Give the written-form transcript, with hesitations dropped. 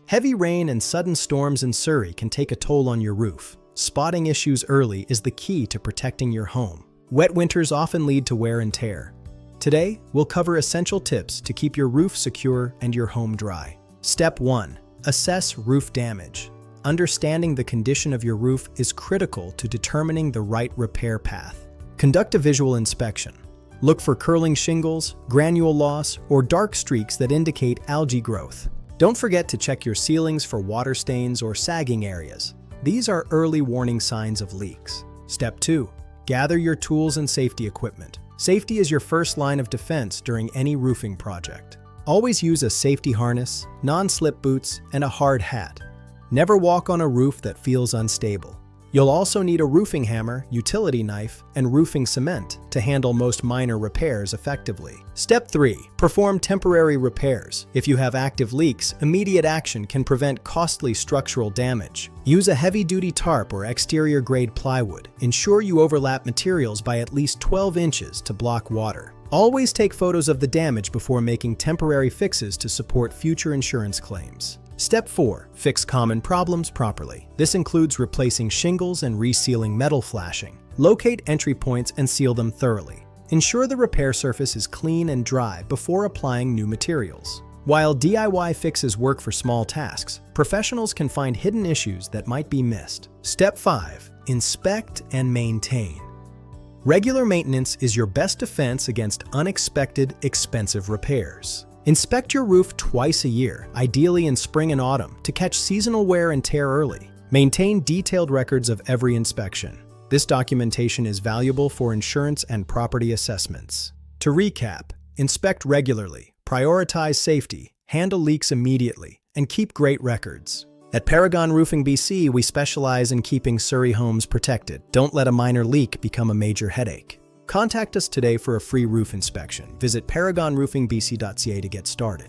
Heavy rain and sudden storms in Surrey can take a toll on your roof. Spotting issues early is the key to protecting your home. Wet winters often lead to wear and tear. Today, we'll cover essential tips to keep your roof secure and your home dry. Step 1. Assess roof damage. Understanding the condition of your roof is critical to determining the right repair path. Conduct a visual inspection. Look for curling shingles, granule loss, or dark streaks that indicate algae growth. Don't forget to check your ceilings for water stains or sagging areas. These are early warning signs of leaks. Step 2. Gather your tools and safety equipment. Safety is your first line of defense during any roofing project. Always use a safety harness, non-slip boots, and a hard hat. Never walk on a roof that feels unstable. You'll also need a roofing hammer, utility knife, and roofing cement to handle most minor repairs effectively. Step 3. Perform temporary repairs. If you have active leaks, immediate action can prevent costly structural damage. Use a heavy-duty tarp or exterior-grade plywood. Ensure you overlap materials by at least 12 inches to block water. Always take photos of the damage before making temporary fixes to support future insurance claims. Step 4. Fix common problems properly. This includes replacing shingles and resealing metal flashing. Locate entry points and seal them thoroughly. Ensure the repair surface is clean and dry before applying new materials. While DIY fixes work for small tasks, professionals can find hidden issues that might be missed. Step 5. Inspect and maintain. Regular maintenance is your best defense against unexpected, expensive repairs. Inspect your roof twice a year, ideally in spring and autumn, to catch seasonal wear and tear early. Maintain detailed records of every inspection. This documentation is valuable for insurance and property assessments. To recap, inspect regularly, prioritize safety, handle leaks immediately, and keep great records. At Paragon Roofing BC, we specialize in keeping Surrey homes protected. Don't let a minor leak become a major headache. Contact us today for a free roof inspection. Visit paragonroofingbc.ca to get started.